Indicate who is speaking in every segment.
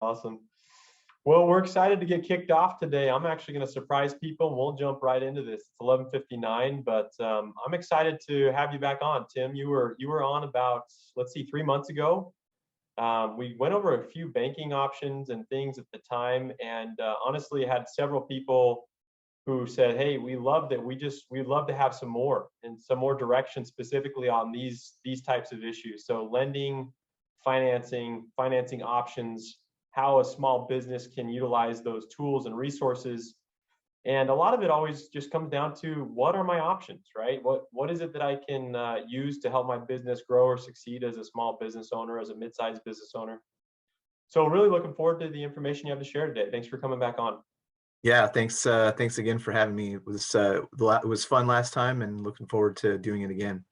Speaker 1: Awesome. Well, we're excited to get kicked off today. I'm actually going to surprise people and we'll jump right into this. It's 11:59, but I'm excited to have you back on. Tim, you were on about, let's see, 3 months ago. We went over a few banking options and things at the time, and honestly had several people who said, "Hey, we loved it. We'd love to have some more and some more direction specifically on these types of issues." So lending, financing options, how a small business can utilize those tools and resources. And a lot of it always just comes down to what are my options, right? What is it that I can use to help my business grow or succeed as a small business owner, as a mid-sized business owner? So really looking forward to the information you have to share today. Thanks for coming back on.
Speaker 2: Yeah, thanks again for having me. It was fun last time, and looking forward to doing it again.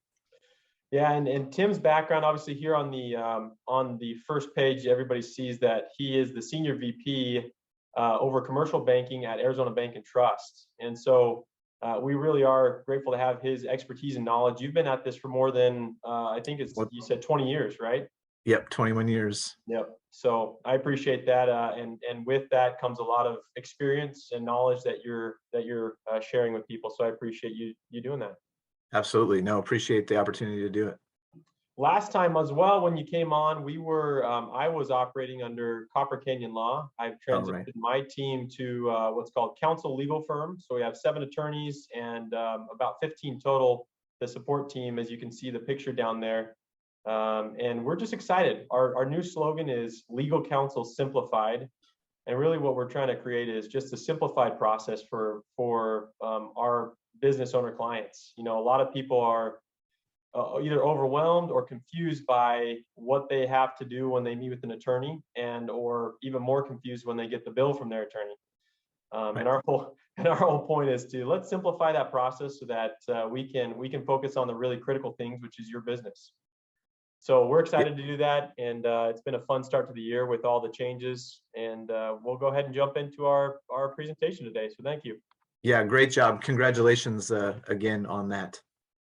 Speaker 1: Yeah, and Tim's background, obviously, here on the first page, everybody sees that he is the senior VP over commercial banking at Arizona Bank and Trust. And so we really are grateful to have his expertise and knowledge. You've been at this for more than I think
Speaker 2: What?
Speaker 1: you said 20 years, right?
Speaker 2: Yep, 21 years.
Speaker 1: Yep. So I appreciate that, and with that comes a lot of experience and knowledge that you're sharing with people. So I appreciate you doing that.
Speaker 2: Absolutely. No, appreciate the opportunity to do it.
Speaker 1: Last time as well, when you came on, I was operating under Copper Canyon Law. I've
Speaker 2: All right.
Speaker 1: transitioned my team to what's called counsel legal firm. So we have 7 attorneys and about 15 total, the support team, as you can see the picture down there. And we're just excited. Our new slogan is Legal Counsel Simplified. And really what we're trying to create is just a simplified process for our business owner clients. You know, a lot of people are either overwhelmed or confused by what they have to do when they meet with an attorney, and or even more confused when they get the bill from their attorney.
Speaker 2: Right.
Speaker 1: And our whole point is to let's simplify that process so that we can focus on the really critical things, which is your business. So we're
Speaker 2: Yeah,
Speaker 1: excited to do that, and it's been a fun start to the year with all the changes. And we'll go ahead and jump into our presentation today. So thank you.
Speaker 2: yeah, great job. Congratulations again on that.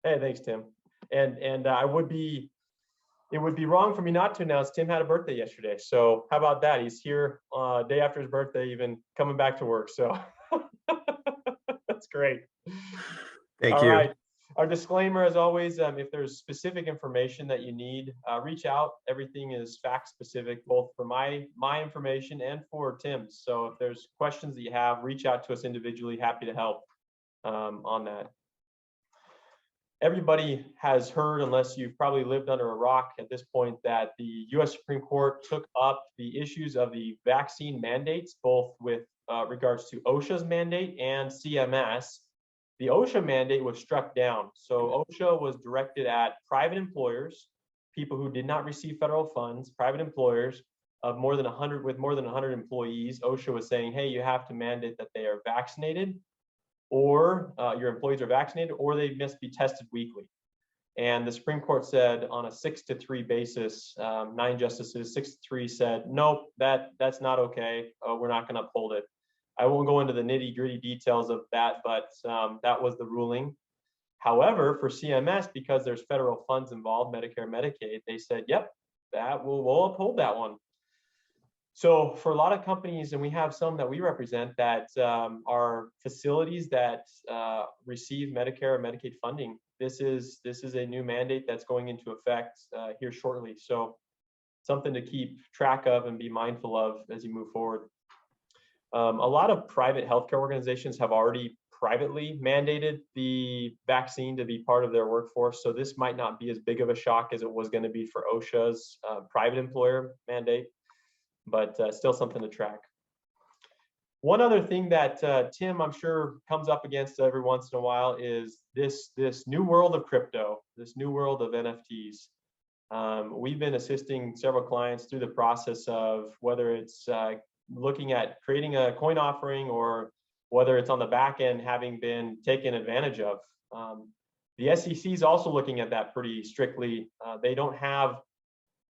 Speaker 1: Hey, thanks, Tim. And it would be wrong for me not to announce Tim had a birthday yesterday. So how about that? He's here day after his birthday, even coming back to work. So that's great.
Speaker 2: Thank
Speaker 1: All
Speaker 2: you.
Speaker 1: right. Our disclaimer, as always, if there's specific information that you need, reach out. Everything is fact specific, both for my information and for Tim's. So if there's questions that you have, reach out to us individually. Happy to help on that. Everybody has heard, unless you've probably lived under a rock at this point, that the US Supreme Court took up the issues of the vaccine mandates, both with regards to OSHA's mandate and CMS. The OSHA mandate was struck down. So OSHA was directed at private employers, people who did not receive federal funds, private employers of more than 100 with more than 100 employees. OSHA was saying, hey, you have to mandate that they are vaccinated, or your employees are vaccinated, or they must be tested weekly. And the Supreme Court said on a 6-3 basis, 9 justices, 6-3 said, nope, that's not okay. We're not going to uphold it. I won't go into the nitty-gritty details of that, but that was the ruling. However, for CMS, because there's federal funds involved, Medicare, Medicaid, they said, yep, we'll uphold that one. So for a lot of companies, and we have some that we represent that are facilities that receive Medicare or Medicaid funding, this is a new mandate that's going into effect here shortly. So something to keep track of and be mindful of as you move forward. A lot of private healthcare organizations have already privately mandated the vaccine to be part of their workforce. So this might not be as big of a shock as it was going to be for OSHA's private employer mandate, but still something to track. One other thing that Tim, I'm sure, comes up against every once in a while is this new world of crypto, this new world of NFTs. We've been assisting several clients through the process of whether it's looking at creating a coin offering, or whether it's on the back end having been taken advantage of. The SEC is also looking at that pretty strictly. They don't have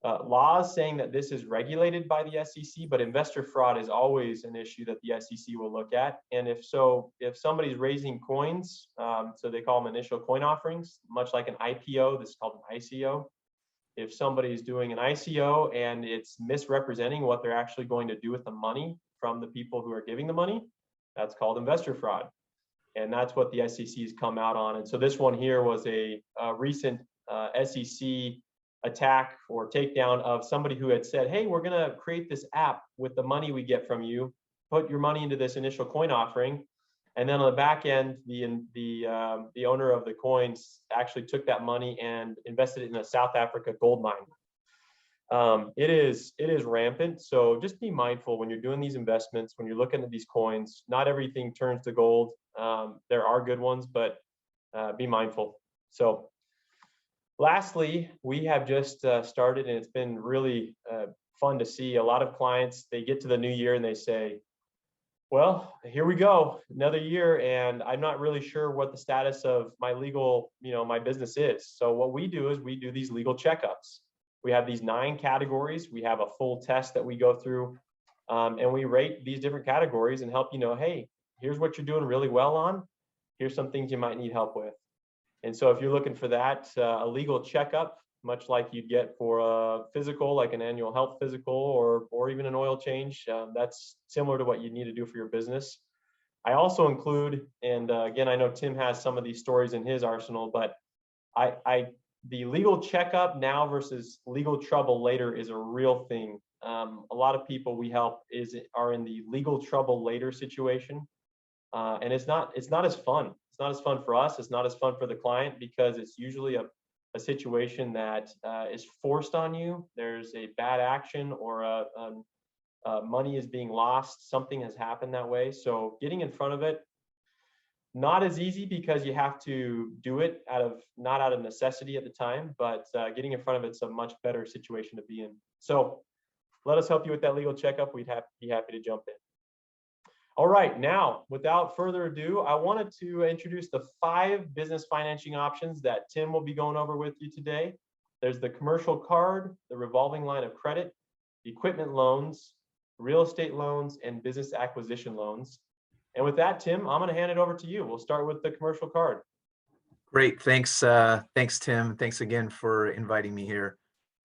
Speaker 1: laws saying that this is regulated by the SEC, but investor fraud is always an issue that the SEC will look at. And if somebody's raising coins, so they call them initial coin offerings, much like an IPO, this is called an ICO. if somebody's doing an ICO and it's misrepresenting what they're actually going to do with the money from the people who are giving the money, that's called investor fraud. And that's what the SEC has come out on. And so this one here was a recent SEC attack or takedown of somebody who had said, hey, we're going to create this app with the money we get from you, put your money into this initial coin offering. And then on the back end, the owner of the coins actually took that money and invested it in a South Africa gold mine. It is rampant. So just be mindful when you're doing these investments, when you're looking at these coins. Not everything turns to gold. There are good ones, but be mindful. So lastly, we have just started, and it's been really fun to see a lot of clients. They get to the new year and they say, well, here we go, another year, and I'm not really sure what the status of my legal, my business is. So what we do is we do these legal checkups. We have these 9 categories. We have a full test that we go through, and we rate these different categories and help you know, hey, here's what you're doing really well on. Here's some things you might need help with. And so if you're looking for that, a legal checkup, much like you'd get for a physical, like an annual health physical or even an oil change, that's similar to what you need to do for your business. I also include, and again, I know Tim has some of these stories in his arsenal, but the legal checkup now versus legal trouble later is a real thing. A lot of people we help are in the legal trouble later situation, and it's not as fun. It's not as fun for us. It's not as fun for the client because it's usually a situation that is forced on you. There's a bad action or money is being lost. Something has happened that way. So getting in front of it, not as easy because you have to do it not out of necessity at the time, but getting in front of it's a much better situation to be in. So let us help you with that legal checkup. We'd be happy to jump in. All right, now, without further ado, I wanted to introduce the 5 business financing options that Tim will be going over with you today. There's the commercial card, the revolving line of credit, equipment loans, real estate loans, and business acquisition loans. And with that, Tim, I'm going to hand it over to you. We'll start with the commercial card.
Speaker 2: Great. Thanks, Tim. Thanks again for inviting me here.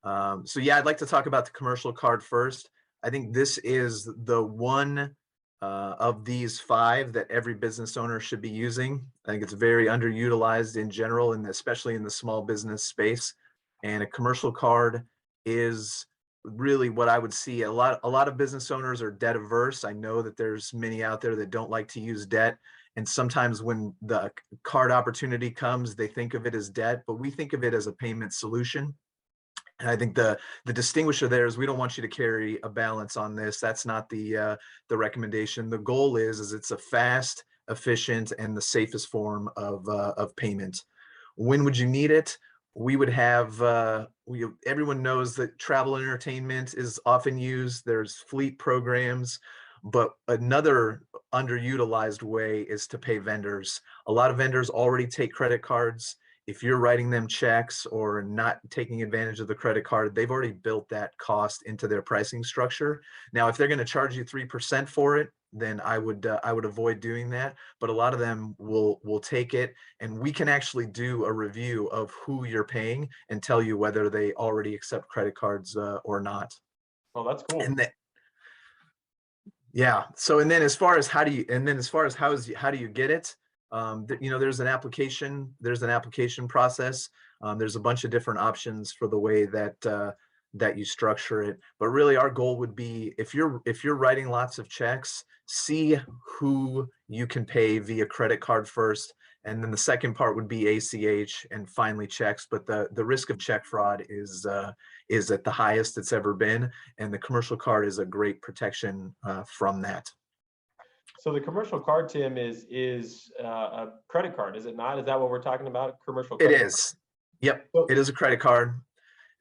Speaker 2: So yeah, I'd like to talk about the commercial card first. I think this is the one of these 5 that every business owner should be using. I think it's very underutilized in general, and especially in the small business space. And a commercial card is really what I would see. A lot of business owners are debt averse. I know that there's many out there that don't like to use debt. And sometimes when the card opportunity comes, they think of it as debt, but we think of it as a payment solution. And I think the distinguisher there is we don't want you to carry a balance on this. That's not the recommendation. The goal is it's a fast, efficient, and the safest form of payment. When would you need it? We would have, everyone knows that travel and entertainment is often used. There's fleet programs, but another underutilized way is to pay vendors. A lot of vendors already take credit cards. If you're writing them checks or not taking advantage of the credit card, they've already built that cost into their pricing structure. Now, if they're going to charge you 3% for it, then I would avoid doing that. But a lot of them will take it, and we can actually do a review of who you're paying and tell you whether they already accept credit cards or not.
Speaker 1: Oh, that's cool.
Speaker 2: And then, yeah. So, and then as far as how do you get it? There's an application process. There's a bunch of different options for the way that you structure it. But really our goal would be if you're writing lots of checks, see who you can pay via credit card first. And then the second part would be ACH and finally checks. But the risk of check fraud is at the highest it's ever been. And the commercial card is a great protection from that.
Speaker 1: So the commercial card, Tim, is a credit card, is it not? Is that what we're talking about? Commercial credit
Speaker 2: It is. Yep, it is a credit card.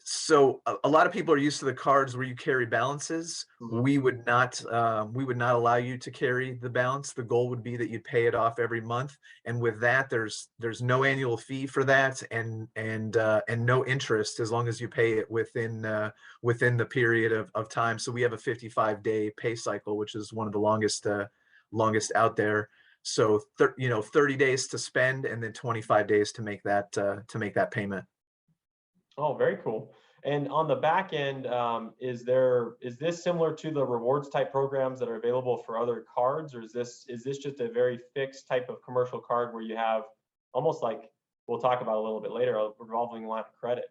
Speaker 2: So a lot of people are used to the cards where you carry balances.
Speaker 1: Mhm.
Speaker 2: We would not allow you to carry the balance. The goal would be that you pay it off every month, and with that, there's no annual fee for that, and no interest as long as you pay it within the period of time. So we have a 55-day pay cycle, which is one of the longest out there. So 30 days to spend, and then 25 days to make that payment.
Speaker 1: Oh, very cool. And on the back end, is this similar to the rewards type programs that are available for other cards, or is this just a very fixed type of commercial card where you have almost like we'll talk about a little bit later, a revolving line of credit?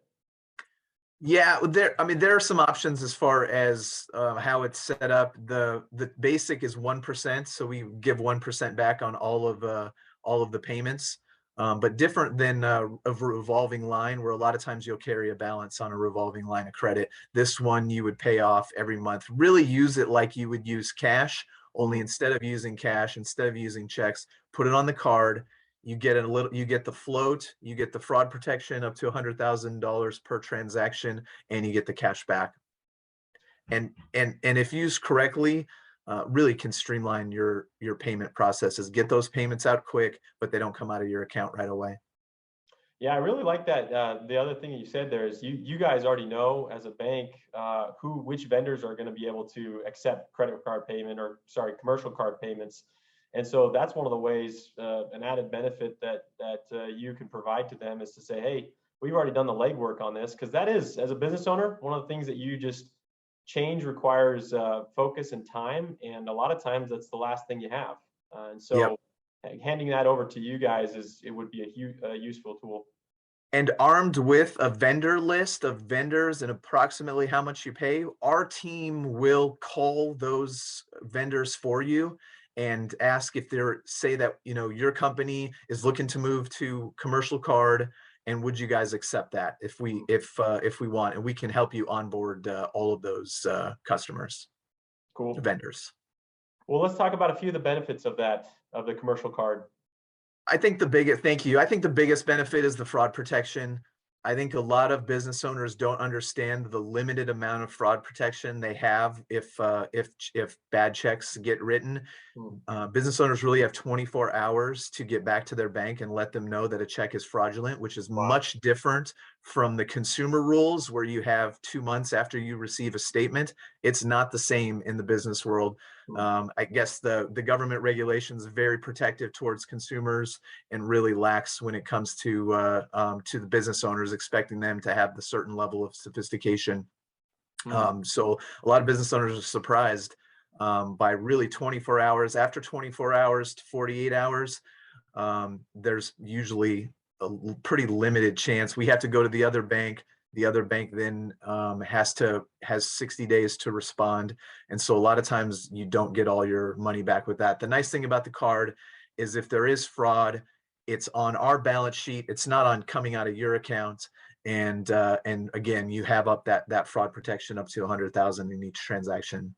Speaker 2: Yeah, I mean, there are some options as far as how it's set up. The basic is 1%, so we give 1% back on all of the payments. But different than a revolving line, where a lot of times you'll carry a balance on a revolving line of credit. This one you would pay off every month. Really use it like you would use cash, only instead of using cash, instead of using checks, put it on the card. You get you get the float, you get the fraud protection up to $100,000 per transaction, and you get the cash back. And if used correctly, really can streamline your payment processes. Get those payments out quick, but they don't come out of your account right away.
Speaker 1: Yeah, I really like that. The other thing you said there is you guys already know as a bank which vendors are going to be able to accept credit card payment, or sorry, commercial card payments. And so that's one of the ways, an added benefit that you can provide to them is to say, hey, we've already done the legwork on this, because that is, as a business owner, one of the things that you just change requires focus and time, and a lot of times that's the last thing you have. And
Speaker 2: Yep.
Speaker 1: so handing that over to you guys would be a useful tool.
Speaker 2: And armed with a vendor list of vendors and approximately how much you pay, our team will call those vendors for you and ask if they're, say that, you know, your company is looking to move to commercial card, and would you guys accept that if we want, and we can help you onboard all of those customers,
Speaker 1: Cool.
Speaker 2: vendors.
Speaker 1: Well, let's talk about a few of the benefits of the commercial card.
Speaker 2: Thank you. I think the biggest benefit is the fraud protection. I think a lot of business owners don't understand the limited amount of fraud protection they have if bad checks get written. Business owners really have 24 hours to get back to their bank and let them know that a check is fraudulent, which is
Speaker 1: Wow.
Speaker 2: much different from the consumer rules where you have 2 months after you receive a statement. It's not the same in the business world. I guess the government regulations are very protective towards consumers and really lax when it comes to the business owners, expecting them to have the certain level of sophistication. So a lot of business owners are surprised by really 24 hours. After 24 hours to 48 hours, there's usually a pretty limited chance. We have to go to the other bank. The other bank then has 60 days to respond. And so a lot of times you don't get all your money back with that. The nice thing about the card is if there is fraud, it's on our balance sheet. It's not on coming out of your account. And again, you have up that fraud protection up to 100,000 in each transaction.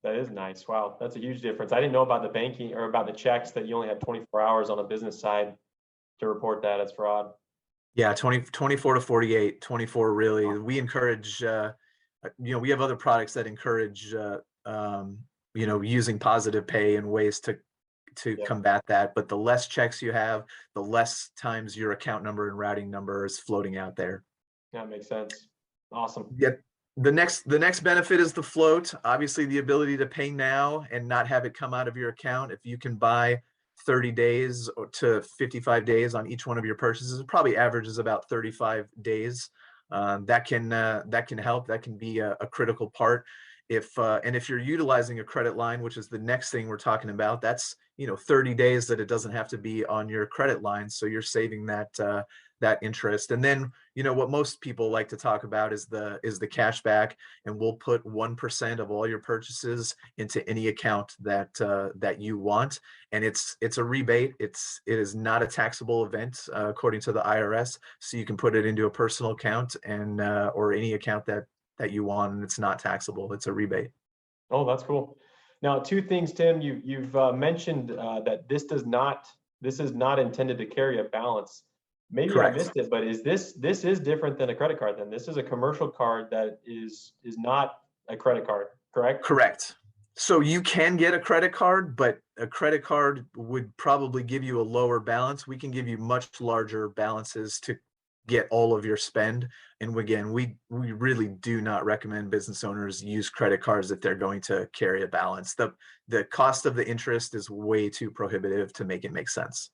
Speaker 1: That is nice. Wow, that's a huge difference. I didn't know about the banking or about the checks that you only had 24 hours on the business side to report that as fraud.
Speaker 2: Yeah, 24 to 48, 24 really. We encourage, we have other products that encourage, using positive pay and ways to
Speaker 1: Yeah,
Speaker 2: combat that. But the less checks you have, the less times your account number and routing number is floating out there.
Speaker 1: that makes sense. Awesome.
Speaker 2: Yeah. The next benefit is the float. Obviously, the ability to pay now and not have it come out of your account. If you can buy 30 days or to 55 days on each one of your purchases, it probably averages about 35 days. That can help. That can be a critical part. If you're utilizing a credit line, which is the next thing we're talking about, that's 30 days that it doesn't have to be on your credit line, so you're saving that interest. And then what most people like to talk about is the cash back, and we'll put 1% of all your purchases into any account that you want, and it's a rebate. It is not a taxable event according to the IRS, so you can put it into a personal account and or any account that you want, and it's not taxable. It's a rebate.
Speaker 1: Oh, that's cool. Now, two things, Tim. You've mentioned that this is not intended to carry a balance. Maybe I
Speaker 2: Correct.
Speaker 1: missed it, but this is different than a credit card then? This is a commercial card that is not a credit card, correct?
Speaker 2: Correct. So you can get a credit card, but a credit card would probably give you a lower balance. We can give you much larger balances to get all of your spend. And again, we really do not recommend business owners use credit cards if they're going to carry a balance. The cost of the interest is way too prohibitive to make it make sense.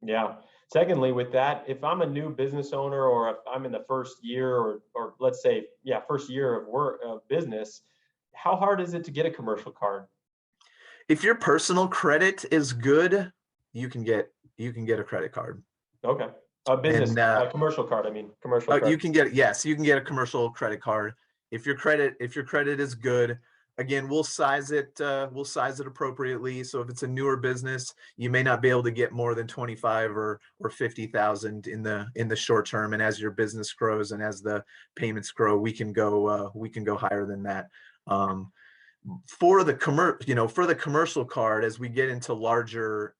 Speaker 1: Yeah. Secondly, with that, if I'm a new business owner or if I'm in the first year or let's say, yeah, first year of work of business, how hard is it to get a commercial card?
Speaker 2: If your personal credit is good, you can get a credit card.
Speaker 1: Okay. A business,
Speaker 2: And
Speaker 1: a commercial card, I mean, commercial
Speaker 2: you
Speaker 1: credit.
Speaker 2: can get, yes, you can get a commercial credit card if your credit is good. Again, we'll size it appropriately. So if it's a newer business, you may not be able to get more than 25 or 50,000 in the short term. And as your business grows and as the payments grow, we can go higher than that. Um, for the for the commercial card, as we get into larger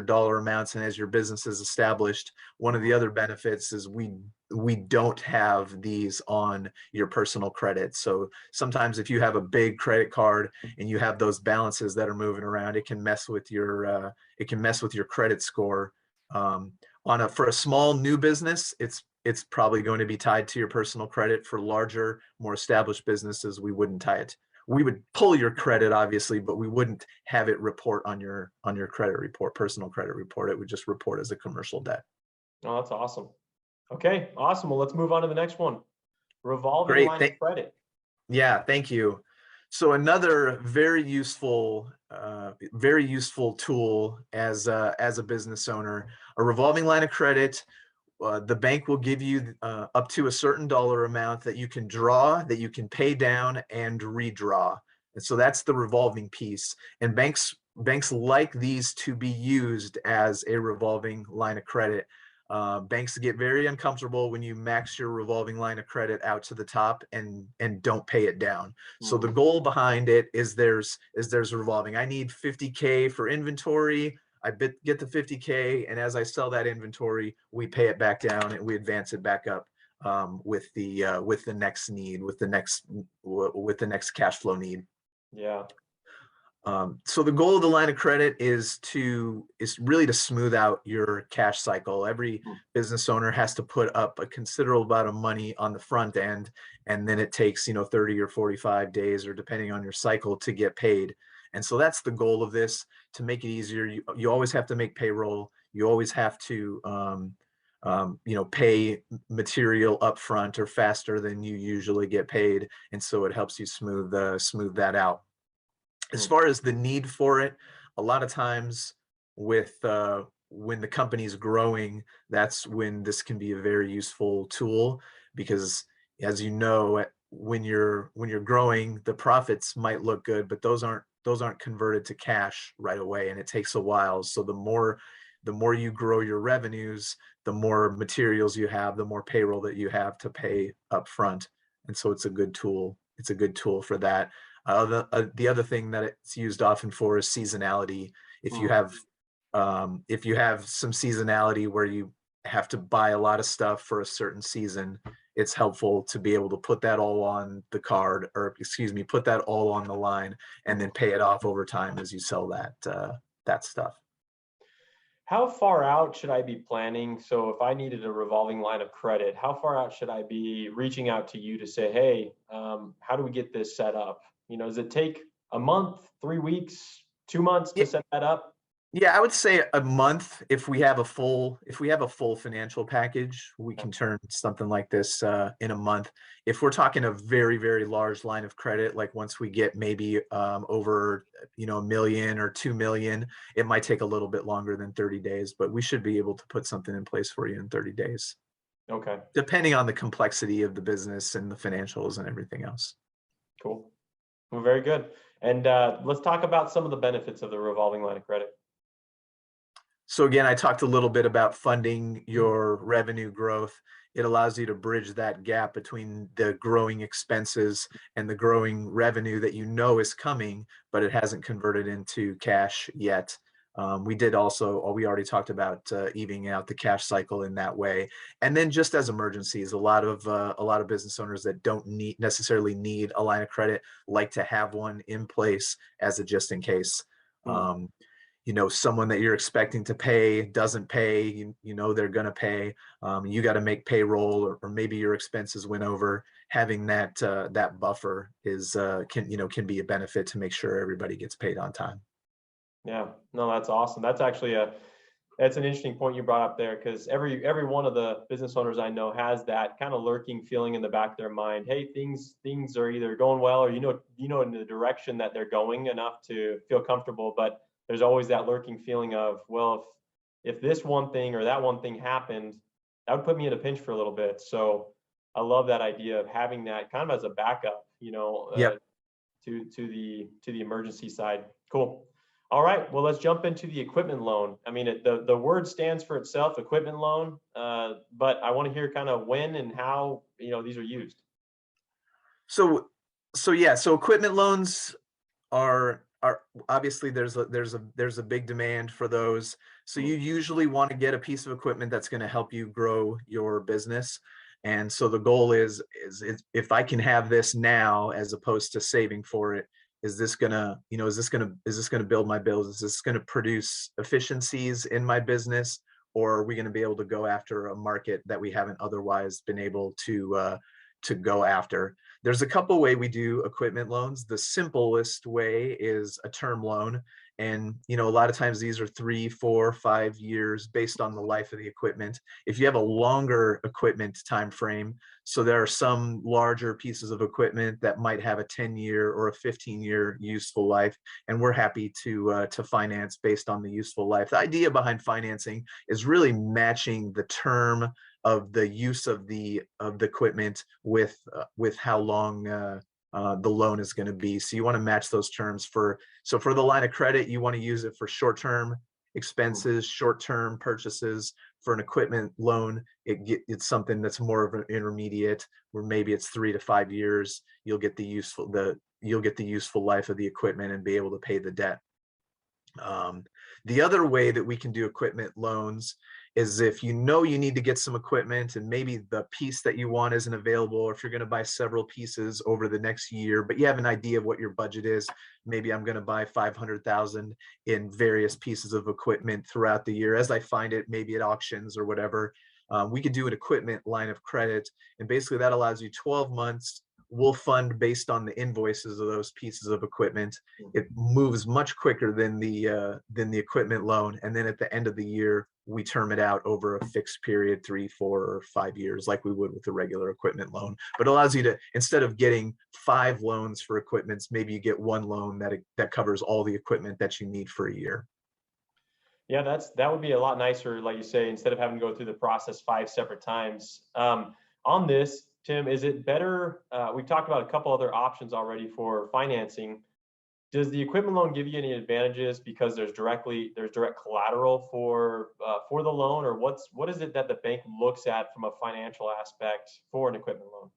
Speaker 2: dollar amounts and as your business is established, one of the other benefits is we don't have these on your personal credit. So sometimes if you have a big credit card and you have those balances that are moving around, it can mess with your credit score. For a small new business, it's probably going to be tied to your personal credit. For larger, more established businesses, we wouldn't tie it. We would pull your credit, obviously, but we wouldn't have it report on your credit report, personal credit report. It would just report as a commercial debt.
Speaker 1: Oh, that's awesome. Okay, awesome. Well, let's move on to the next one. Revolving
Speaker 2: Great.
Speaker 1: line of credit.
Speaker 2: Yeah, thank you. So another very useful tool as a business owner, a revolving line of credit. The bank will give you up to a certain dollar amount that you can draw, that you can pay down and redraw. And so that's the revolving piece. And banks like these to be used as a revolving line of credit. Banks get very uncomfortable when you max your revolving line of credit out to the top and don't pay it down. So the goal behind it is there's revolving. I need 50K for inventory. Get the 50K, and as I sell that inventory, we pay it back down and we advance it back up with the next need, with the next cash flow need.
Speaker 1: Yeah.
Speaker 2: So the goal of the line of credit is really to smooth out your cash cycle. Every business owner has to put up a considerable amount of money on the front end, and then it takes 30 or 45 days, or depending on your cycle, to get paid. And so that's the goal of this, to make it easier. You always have to make payroll. You always have to pay material upfront or faster than you usually get paid, and so it helps you smooth that out. As far as the need for it, a lot of times with when the company's growing, that's when this can be a very useful tool, because as you know, when you're growing, the profits might look good, but those aren't converted to cash right away, and it takes a while. So the more you grow your revenues, the more materials you have, the more payroll that you have to pay up front. And so it's a good tool. It's a good tool for that. The other thing that it's used often for is seasonality. If you have some seasonality where you have to buy a lot of stuff for a certain season, it's helpful to be able to put that all on the card, or excuse me, put that all on the line and then pay it off over time as you sell that stuff.
Speaker 1: How far out should I be planning? So if I needed a revolving line of credit, how far out should I be reaching out to you to say, hey, how do we get this set up? Does it take a month, 3 weeks, 2 months to set that up?
Speaker 2: Yeah, I would say a month. If we have a full financial package, we can turn something like this in a month. If we're talking a very, very large line of credit, like once we get maybe over $1 million or 2 million, it might take a little bit longer than 30 days, but we should be able to put something in place for you in 30 days.
Speaker 1: Okay.
Speaker 2: Depending on the complexity of the business and the financials and everything else.
Speaker 1: Cool. Well, very good. And let's talk about some of the benefits of the revolving line of credit.
Speaker 2: So again, I talked a little bit about funding your revenue growth. It allows you to bridge that gap between the growing expenses and the growing revenue that is coming, but it hasn't converted into cash yet. We already talked about evening out the cash cycle in that way. And then just as emergencies, a lot of business owners that don't necessarily need a line of credit like to have one in place as a just in case. Someone that you're expecting to pay doesn't pay, they're going to pay, you got to make payroll, or maybe your expenses went over. Having that buffer can be a benefit to make sure everybody gets paid on time.
Speaker 1: Yeah, no, that's awesome. That's actually That's an interesting point you brought up there, because every one of the business owners I know has that kind of lurking feeling in the back of their mind. Hey, things are either going well, or in the direction that they're going enough to feel comfortable, but there's always that lurking feeling of, well, if this one thing or that one thing happened, that would put me in a pinch for a little bit. So I love that idea of having that kind of as a backup,
Speaker 2: Yep.
Speaker 1: to the emergency side. Cool. All right, well, let's jump into the equipment loan. I mean, the word stands for itself, equipment loan, but I want to hear kind of when and how, these are used.
Speaker 2: So, so equipment loans are obviously there's a big demand for those. So you usually want to get a piece of equipment that's going to help you grow your business. And so the goal is if I can have this now as opposed to saving for it, is this gonna, is this gonna build my bills? Is this gonna produce efficiencies in my business? Or are we gonna be able to go after a market that we haven't otherwise been able to go after? There's a couple way we do equipment loans. The simplest way is a term loan. And, a lot of times these are 3, 4, 5 years based on the life of the equipment. If you have a longer equipment time frame, so there are some larger pieces of equipment that might have a 10-year or a 15-year useful life, and we're happy to finance based on the useful life. The idea behind financing is really matching the term of the use of the equipment with how long the loan is going to be. So you want to match those terms for the line of credit, you want to use it for short-term expenses, short-term purchases. For an equipment loan, it's something that's more of an intermediate, where maybe it's 3 to 5 years. You'll get the useful life of the equipment and be able to pay the debt. The other way that we can do equipment loans is if you need to get some equipment and maybe the piece that you want isn't available, or if you're going to buy several pieces over the next year, but you have an idea of what your budget is. Maybe I'm going to buy 500,000 in various pieces of equipment throughout the year as I find it, maybe at auctions or whatever. We could do an equipment line of credit, and basically that allows you 12 months. We'll fund based on the invoices of those pieces of equipment. It moves much quicker than the equipment loan, and then at the end of the year, we term it out over a fixed period, 3, 4, or 5 years, like we would with a regular equipment loan. But it allows you to, instead of getting 5 loans for equipments, maybe you get 1 loan that covers all the equipment that you need for a year.
Speaker 1: Yeah, that would be a lot nicer, like you say, instead of having to go through the process 5 separate times. On this, Tim, is it better? We've talked about a couple other options already for financing. Does the equipment loan give you any advantages because there's direct collateral for the loan, or what is it that the bank looks at from a financial aspect for an equipment loan?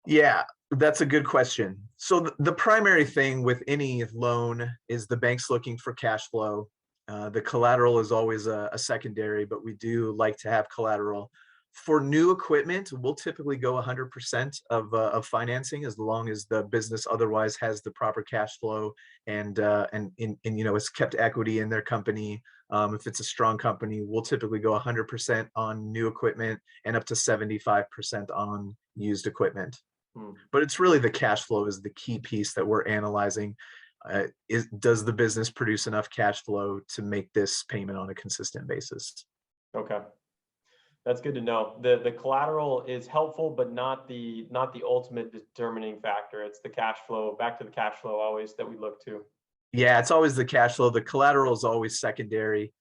Speaker 2: Yeah, that's a good question. So the primary thing with any loan is the bank's looking for cash flow. The collateral is always a secondary, but we do like to have collateral. For new equipment, we'll typically go 100% of financing, as long as the business otherwise has the proper cash flow and it's kept equity in their company. If it's a strong company, we'll typically go 100% on new equipment and up to 75% on used equipment. But it's really the cash flow is the key piece that we're analyzing. Does the business produce enough cash flow to make this payment on a consistent basis?
Speaker 1: Okay. That's good to know. The collateral is helpful, but not the ultimate determining factor. It's the cash flow, back to the cash flow always that we look to.
Speaker 2: Yeah, it's always the cash flow. The collateral is always secondary.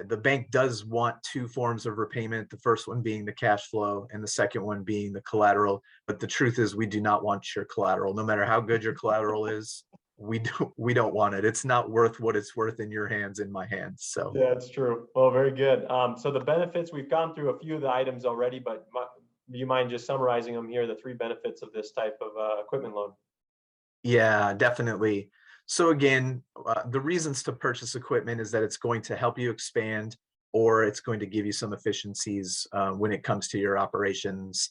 Speaker 2: The bank does want 2 forms of repayment, the first one being the cash flow and the second one being the collateral. But the truth is, we do not want your collateral. No matter how good your collateral is, we don't want it. It's not worth what it's worth in your hands, in my hands. So
Speaker 1: yeah, it's true. Well, very good. So the benefits, we've gone through a few of the items already, but do you mind just summarizing them here, the 3 benefits of this type of equipment loan?
Speaker 2: yeah, definitely. So again, the reasons to purchase equipment is that it's going to help you expand, or it's going to give you some efficiencies when it comes to your operations.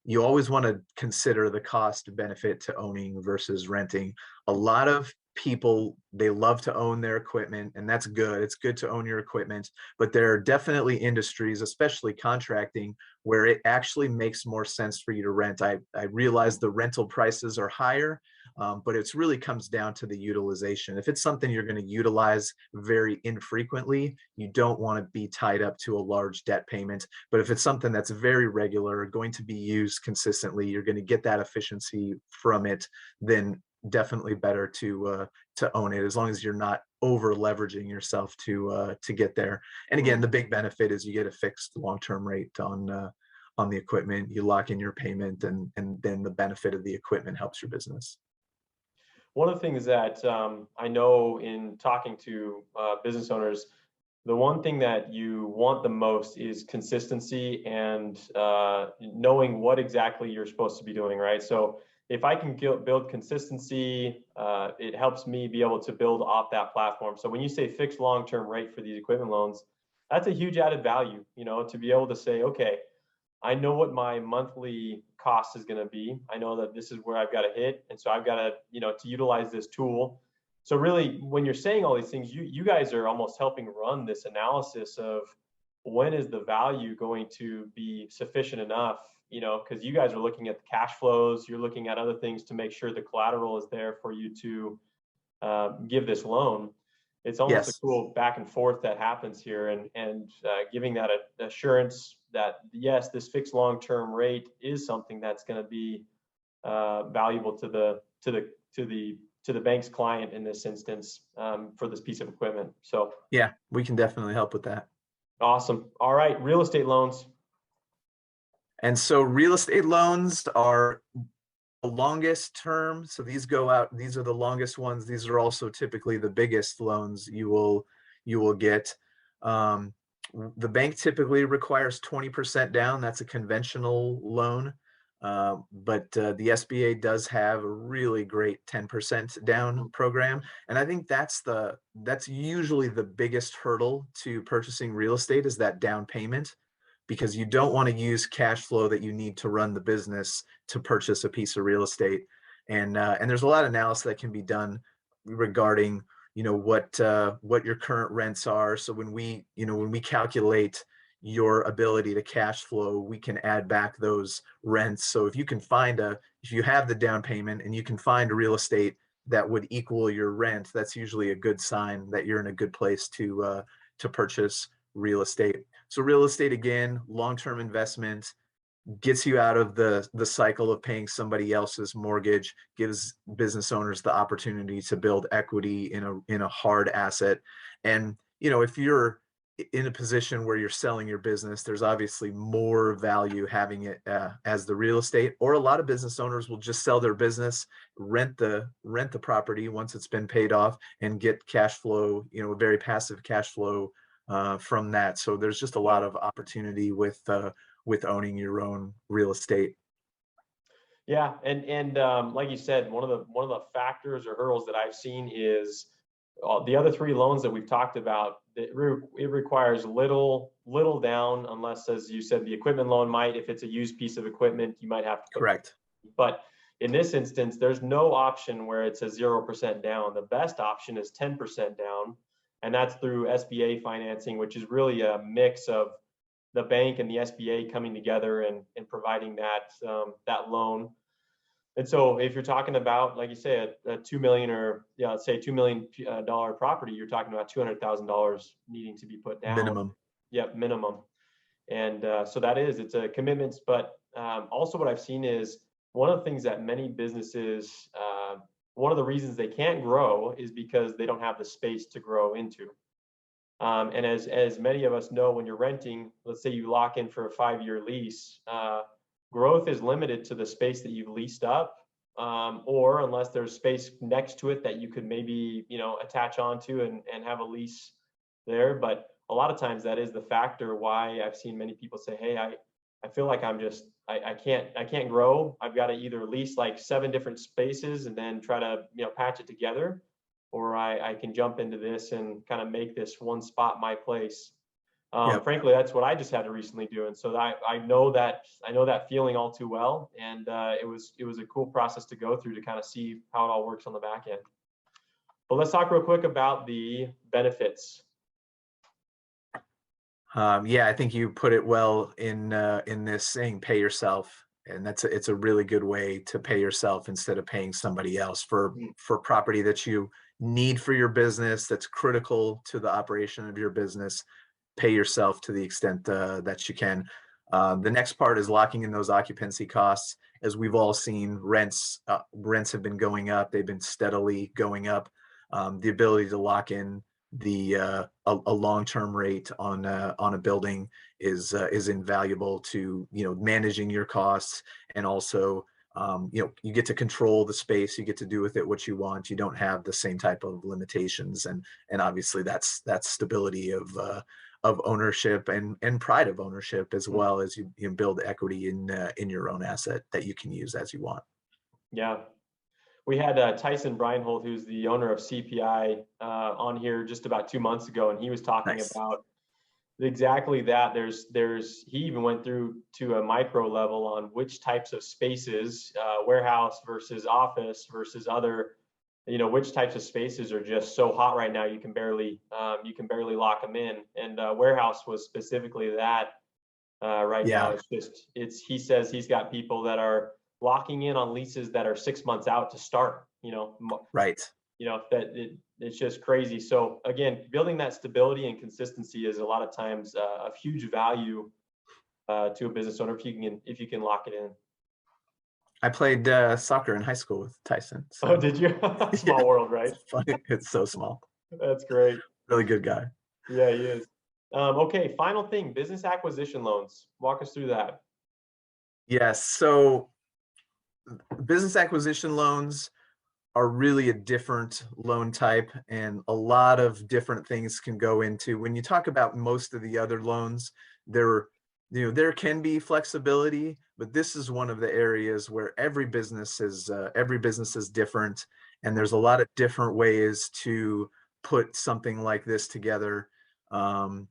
Speaker 2: You always want to consider the cost benefit to owning versus renting. A lot of people, they love to own their equipment, and that's good. It's good to own your equipment, but there are definitely industries, especially contracting, where it actually makes more sense for you to rent. I realize the rental prices are higher, But it's really comes down to the utilization. If it's something you're going to utilize very infrequently, you don't want to be tied up to a large debt payment. But if it's something that's very regular, going to be used consistently, you're going to get that efficiency from it, then definitely better to own it, as long as you're not over leveraging yourself to get there. And again, the big benefit is you get a fixed long-term rate on the equipment. You lock in your payment, and then the benefit of the equipment helps your business.
Speaker 1: One of the things that I know in talking to business owners, the one thing that you want the most is consistency and knowing what exactly you're supposed to be doing, right? So if I can build consistency, it helps me be able to build off that platform. So when you say fixed long-term rate for these equipment loans, that's a huge added value, to be able to say, okay, I know what my monthly cost is going to be. I know that this is where I've got to hit. And so I've got to, to utilize this tool. So really, when you're saying all these things, you guys are almost helping run this analysis of when is the value going to be sufficient enough, because you guys are looking at the cash flows, you're looking at other things to make sure the collateral is there for you to give this loan. It's almost a cool back and forth that happens here, and giving that assurance that yes, this fixed long-term rate is something that's going to be valuable to the bank's client in this instance for this piece of equipment. So
Speaker 2: yeah, we can definitely help with that.
Speaker 1: Awesome. All right, real estate loans.
Speaker 2: And so real estate loans are the longest term. So these go out, these are the longest ones. These are also typically the biggest loans you will get. The bank typically requires 20% down. That's a conventional loan. But the SBA does have a really great 10% down program. And I think that's usually the biggest hurdle to purchasing real estate, is that down payment, because you don't want to use cash flow that you need to run the business to purchase a piece of real estate. And there's a lot of analysis that can be done regarding what your current rents are. So when we calculate your ability to cash flow, we can add back those rents. So if you have the down payment and you can find a real estate that would equal your rent, that's usually a good sign that you're in a good place to purchase real estate. So real estate, again, long-term investment, gets you out of the cycle of paying somebody else's mortgage, gives business owners the opportunity to build equity in a hard asset. And if you're in a position where you're selling your business, there's obviously more value having it as the real estate. Or a lot of business owners will just sell their business, rent the property once it's been paid off, and get cash flow, very passive cash flow from that. So there's just a lot of opportunity with owning your own real estate.
Speaker 1: Yeah, and like you said, one of the factors or hurdles that I've seen is the other three loans that we've talked about. It requires little down, unless, as you said, the equipment loan might, if it's a used piece of equipment, you might have to.
Speaker 2: Correct.
Speaker 1: But in this instance, there's no option where it's a 0% down. The best option is 10% down, and that's through SBA financing, which is really a mix of the bank and the SBA coming together and providing that loan. And so if you're talking about, like you say, a $2 million or let's say $2 million property, you're talking about $200,000 needing to be put down.
Speaker 2: Minimum.
Speaker 1: Yep, minimum. And so it's a commitment. But also what I've seen is one of the things that many businesses, one of the reasons they can't grow is because they don't have the space to grow into. And as many of us know, when you're renting, let's say you lock in for a 5-year lease, growth is limited to the space that you've leased up, or unless there's space next to it that you could maybe attach onto and have a lease there. But a lot of times that is the factor why I've seen many people say, hey, I feel like I can't grow. I've got to either lease like 7 different spaces and then try to patch it together, or I can jump into this and kind of make this one spot my place.
Speaker 2: Yep.
Speaker 1: Frankly, that's what I just had to recently do, and so I know that feeling all too well, and it was a cool process to go through to kind of see how it all works on the back end. But let's talk real quick about the benefits.
Speaker 2: Yeah, I think you put it well in this saying, pay yourself. And it's a really good way to pay yourself instead of paying somebody else
Speaker 1: Mm.
Speaker 2: for property that you need for your business, that's critical to the operation of your business. Pay yourself to the extent that you can. The next part is locking in those occupancy costs. As we've all seen, rents have been going up. They've been steadily going up. The ability to lock in a long-term rate on a building is invaluable to managing your costs, and also you get to control the space. You get to do with it what you want. You don't have the same type of limitations, and obviously that's stability of ownership and pride of ownership, as
Speaker 1: Mm.
Speaker 2: well as you build equity in your own asset that you can use as you want.
Speaker 1: Yeah. We had Tyson Breinholt, who's the owner of CPI, on here just about 2 months ago, and he was talking
Speaker 2: Nice.
Speaker 1: about exactly that. He even went through to a micro level on which types of spaces, warehouse versus office versus other, which types of spaces are just so hot right now you can barely lock them in. And warehouse was specifically that. Right now,
Speaker 2: Yeah.
Speaker 1: he says he's got people that are locking in on leases that are 6 months out to start.
Speaker 2: Right.
Speaker 1: It's just crazy. So again, building that stability and consistency is a lot of times of huge value to a business owner if you can lock it in.
Speaker 2: I played soccer in high school with Tyson.
Speaker 1: Oh,
Speaker 2: So
Speaker 1: did you?
Speaker 2: yeah,
Speaker 1: Small world, right?
Speaker 2: it's funny. It's so small.
Speaker 1: That's great.
Speaker 2: Really good guy.
Speaker 1: Yeah, he is. Okay, final thing, business acquisition loans. Walk us through that.
Speaker 2: Yes. So business acquisition loans are really a different loan type, and a lot of different things can go into. When you talk about most of the other loans, there can be flexibility, but this is one of the areas where every business is different, and there's a lot of different ways to put something like this together. Um,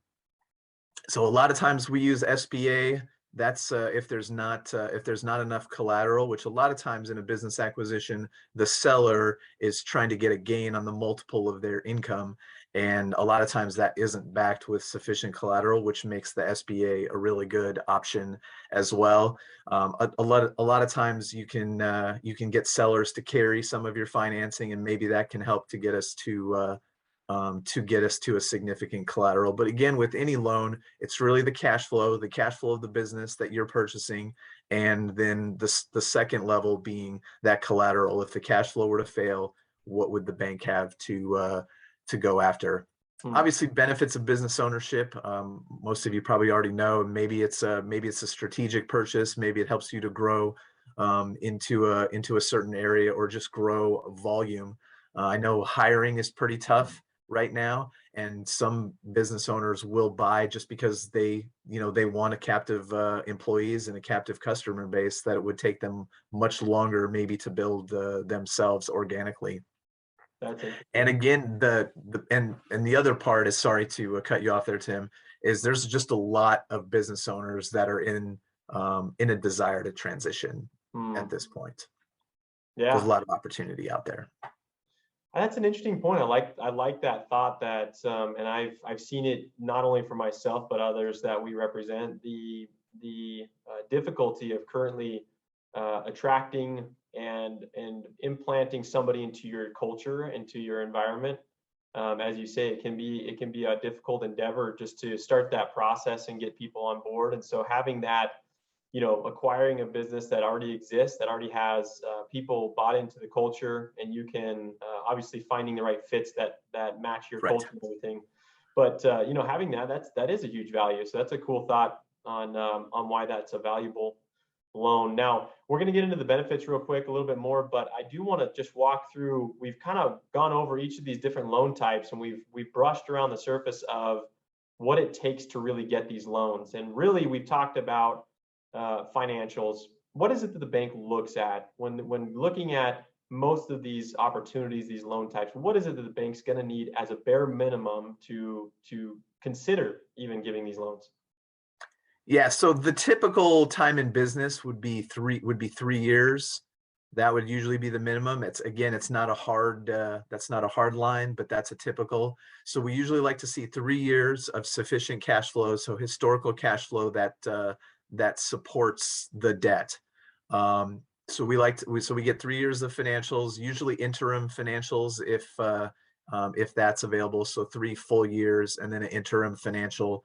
Speaker 2: so a lot of times we use SBA. That's if there's not enough collateral, which a lot of times in a business acquisition, the seller is trying to get a gain on the multiple of their income. And a lot of times that isn't backed with sufficient collateral, which makes the SBA a really good option as well. A lot of times you can get sellers to carry some of your financing, and maybe that can help to get us to a significant collateral. But again, with any loan, it's really the cash flow of the business that you're purchasing, and then the second level being that collateral. If the cash flow were to fail, what would the bank have to go after?
Speaker 1: Hmm.
Speaker 2: Obviously, benefits of business ownership. Most of you probably already know. Maybe it's a strategic purchase. Maybe it helps you to grow into a certain area, or just grow volume. I know hiring is pretty tough right now, and some business owners will buy just because they want a captive employees and a captive customer base that it would take them much longer maybe to build themselves organically.
Speaker 1: That's
Speaker 2: And
Speaker 1: interesting.
Speaker 2: again, and the other part is, sorry to cut you off there, Tim, is there's just a lot of business owners that are in a desire to transition at
Speaker 1: Hmm.
Speaker 2: this point. There's a
Speaker 1: Yeah.
Speaker 2: lot of opportunity out there.
Speaker 1: That's an interesting point. I like that thought that, and I've seen it not only for myself but others that we represent. The difficulty of currently attracting and implanting somebody into your culture, into your environment. As you say, it can be a difficult endeavor just to start that process and get people on board. And so having that, acquiring a business that already exists, that already has people bought into the culture, and you can obviously finding the right fits that match your
Speaker 2: Right.
Speaker 1: culture and everything. But having that is a huge value. So that's a cool thought on why that's a valuable loan. Now we're going to get into the benefits real quick a little bit more, but I do want to just walk through. We've kind of gone over each of these different loan types, and we've brushed around the surface of what it takes to really get these loans. And really, we've talked about financials. What is it that the bank looks at when looking at most of these opportunities, these loan types? What is it that the bank's going to need as a bare minimum to consider even giving these loans?
Speaker 2: Yeah, so the typical time in business would be 3 years. That would usually be the minimum. It's not a hard that's not a hard line, but that's a typical. So we usually like to see 3 years of sufficient cash flow, so historical cash flow that supports the debt. So we get 3 years of financials, usually interim financials if that's available. So 3 full years and then an interim financial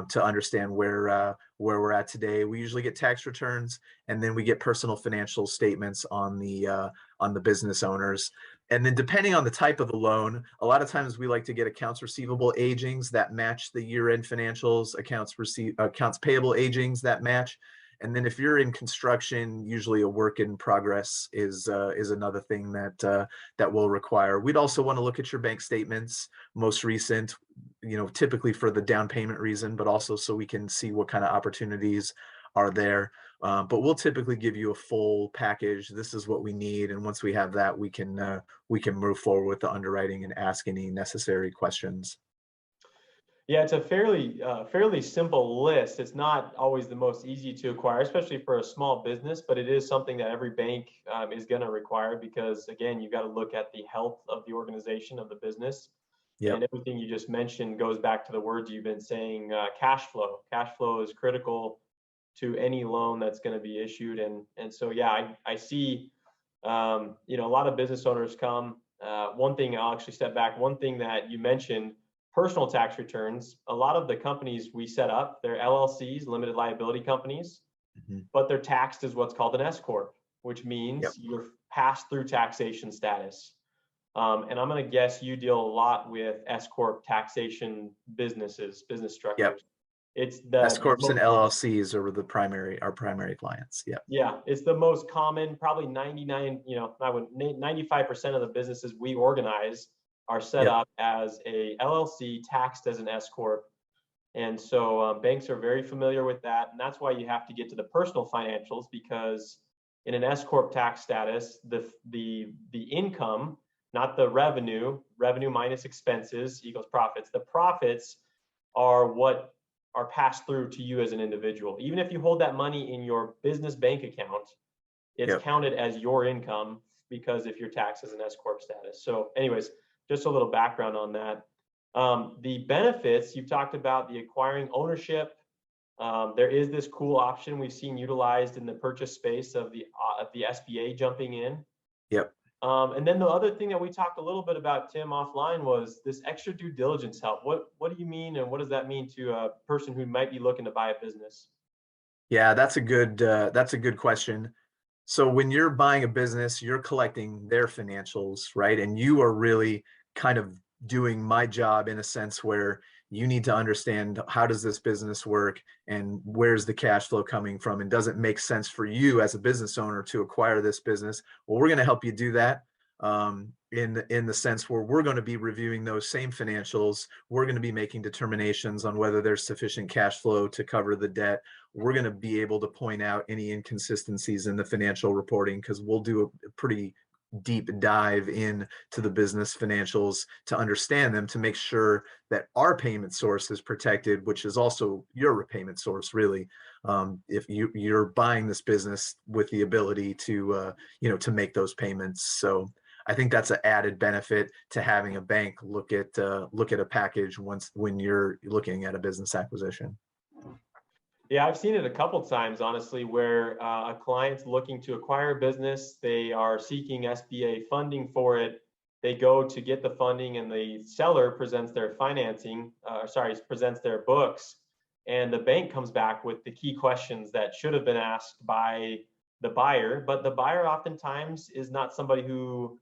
Speaker 2: to understand where we're at today. We usually get tax returns, and then we get personal financial statements on the business owners. And then depending on the type of the loan, a lot of times we like to get accounts receivable agings that match the year-end financials, accounts payable agings that match. And then if you're in construction, usually a work in progress is another thing that will require. We'd also want to look at your bank statements, most recent, typically for the down payment reason, but also so we can see what kind of opportunities are there. But we'll typically give you a full package. This is what we need, and once we have that, we can move forward with the underwriting and ask any necessary questions.
Speaker 1: Yeah, it's a fairly simple list. It's not always the most easy to acquire, especially for a small business, but it is something that every bank is going to require because, again, you've got to look at the health of the organization of the business. And
Speaker 2: Yep.
Speaker 1: everything you just mentioned goes back to the words you've been saying, cash flow. Cash flow is critical to any loan that's going to be issued. And so, yeah, I see, a lot of business owners come. One thing, I'll actually step back. One thing that you mentioned, personal tax returns. A lot of the companies we set up, they're LLCs, limited liability companies,
Speaker 2: Mhm.
Speaker 1: but they're taxed as what's called an S corp, which
Speaker 2: Yep.
Speaker 1: means you're passed through taxation status. And I'm going to guess you deal a lot with S corp taxation business
Speaker 2: Yep.
Speaker 1: structures. It's
Speaker 2: S
Speaker 1: the
Speaker 2: corps and
Speaker 1: most,
Speaker 2: LLCs are our primary clients. Yep.
Speaker 1: yeah, it's the most common. Probably 99, I would 95% of the businesses we organize are set
Speaker 2: Yep.
Speaker 1: up as a LLC, taxed as an S corp. And so banks are very familiar with that. And that's why you have to get to the personal financials, because in an S corp tax status, the income, not the revenue minus expenses equals profits. The profits are what are passed through to you as an individual. Even if you hold that money in your business bank account, it's
Speaker 2: Yep.
Speaker 1: counted as your income because if you're taxed as an S corp status. So, anyways, just a little background on that. The benefits, you've talked about the acquiring ownership. There is this cool option we've seen utilized in the purchase space of the SBA jumping in.
Speaker 2: Yep.
Speaker 1: And then the other thing that we talked a little bit about, Tim, offline, was this extra due diligence help. What do you mean, and what does that mean to a person who might be looking to buy a business?
Speaker 2: Yeah, that's a good question. So when you're buying a business, you're collecting their financials, right? And you are really kind of doing my job in a sense where you need to understand how does this business work and where's the cash flow coming from, and does it make sense for you as a business owner to acquire this business? Well, we're going to help you do that in the sense where we're going to be reviewing those same financials. We're going to be making determinations on whether there's sufficient cash flow to cover the debt. We're going to be able to point out any inconsistencies in the financial reporting because we'll do a pretty deep dive in to the business financials to understand them, to make sure that our payment source is protected, which is also your repayment source, really. If you're buying this business with the ability to to make those payments. So I think that's an added benefit to having a bank look at a package when you're looking at a business acquisition.
Speaker 1: Yeah, I've seen it a couple times, honestly, where a client's looking to acquire a business. They are seeking SBA funding for it. They go to get the funding, and the seller presents their presents their books, and the bank comes back with the key questions that should have been asked by the buyer. But the buyer oftentimes is not somebody who,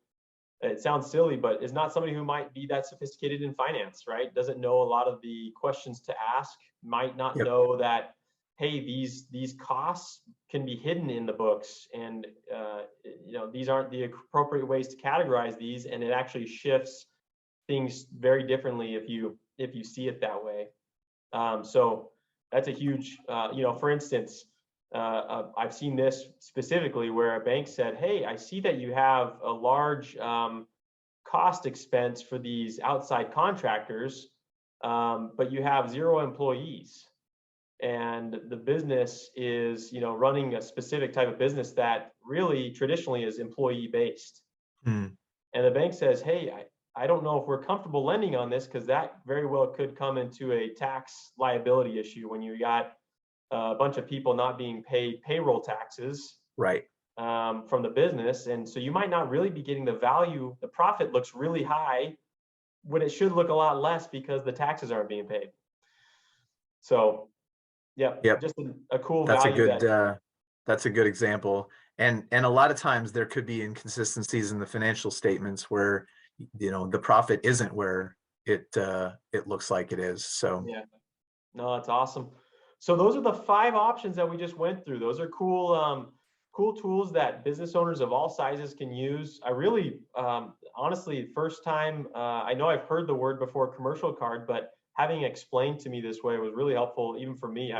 Speaker 1: it sounds silly, but is not somebody who might be that sophisticated in finance, right? Doesn't know a lot of the questions to ask, might not
Speaker 2: Yep.
Speaker 1: know that, hey, these costs can be hidden in the books, and these aren't the appropriate ways to categorize these, and it actually shifts things very differently if you see it that way. So that's a huge, for instance, I've seen this specifically where a bank said, hey, I see that you have a large cost expense for these outside contractors, but you have 0 employees. And the business is, running a specific type of business that really traditionally is employee based.
Speaker 2: Hmm.
Speaker 1: And the bank says, hey, I don't know if we're comfortable lending on this, because that very well could come into a tax liability issue when you got a bunch of people not being paid payroll taxes,
Speaker 2: Right.
Speaker 1: from the business. And so you might not really be getting the value. The profit looks really high when it should look a lot less because the taxes aren't being paid. So, yeah,
Speaker 2: Yep.
Speaker 1: just a cool
Speaker 2: That's a
Speaker 1: value
Speaker 2: good,
Speaker 1: that,
Speaker 2: that's a good example. And a lot of times there could be inconsistencies in the financial statements where, the profit isn't where it looks like it is. So
Speaker 1: yeah, no, that's awesome. So those are the 5 options that we just went through. Those are cool, cool tools that business owners of all sizes can use. I really, honestly, first time, I know I've heard the word before, commercial card, but having explained to me this way was really helpful, even for me.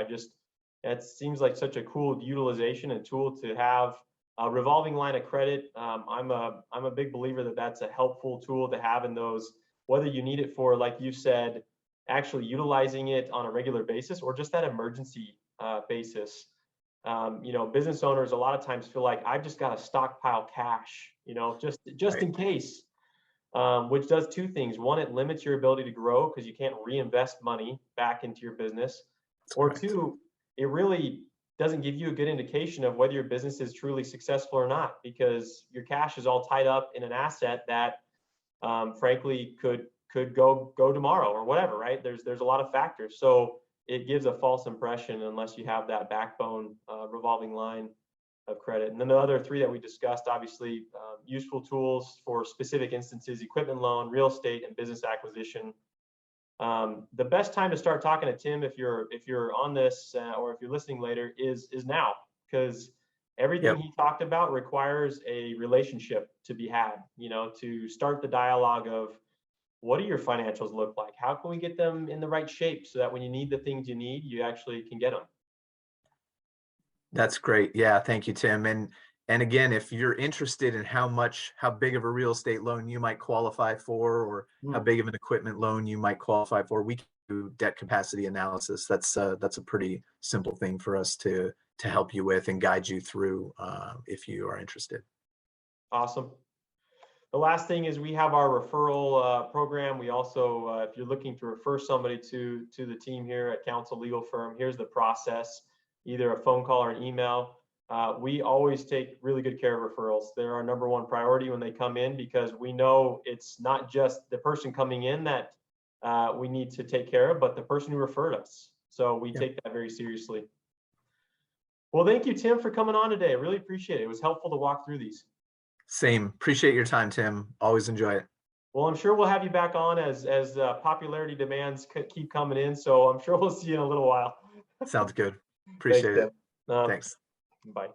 Speaker 1: It seems like such a cool utilization and tool to have. A revolving line of credit. I'm a big believer that that's a helpful tool to have in those, whether you need it for, like you said, actually utilizing it on a regular basis or just that emergency basis. Business owners a lot of times feel like I've just got to stockpile cash, just
Speaker 2: right.
Speaker 1: in case, which does 2 things. One, it limits your ability to grow because you can't reinvest money back into your business.
Speaker 2: That's
Speaker 1: Or
Speaker 2: correct.
Speaker 1: 2, it really doesn't give you a good indication of whether your business is truly successful or not because your cash is all tied up in an asset that frankly could go tomorrow or whatever, right? There's a lot of factors. So it gives a false impression unless you have that backbone revolving line of credit. And then the other 3 that we discussed, obviously, useful tools for specific instances: equipment loan, real estate, and business acquisition. The best time to start talking to Tim, if you're on this or if you're listening later, is now, because everything
Speaker 2: Yep.
Speaker 1: he talked about requires a relationship to be had. To start the dialogue of what do your financials look like? How can we get them in the right shape so that when you need the things you need, you actually can get them?
Speaker 2: That's great. Yeah, thank you, Tim. And again, if you're interested in how big of a real estate loan you might qualify for, or how
Speaker 1: Hmm.
Speaker 2: big of an equipment loan you might qualify for, we can do debt capacity analysis. That's a pretty simple thing for us to help you with and guide you through if you are interested.
Speaker 1: Awesome. The last thing is we have our referral program. We also, if you're looking to refer somebody to the team here at Counsel Legal Firm, here's the process: either a phone call or an email. We always take really good care of referrals. They're our number 1 priority when they come in because we know it's not just the person coming in that we need to take care of, but the person who referred us. So we
Speaker 2: Yeah.
Speaker 1: take that very seriously. Well, thank you, Tim, for coming on today. I really appreciate it. It was helpful to walk through these.
Speaker 2: Same. Appreciate your time, Tim. Always enjoy it.
Speaker 1: Well, I'm sure we'll have you back on as popularity demands keep coming in. So I'm sure we'll see you in a little while.
Speaker 2: Sounds good.
Speaker 1: Thanks,
Speaker 2: Appreciate it.
Speaker 1: Tim. Um,
Speaker 2: Thanks.
Speaker 1: bye.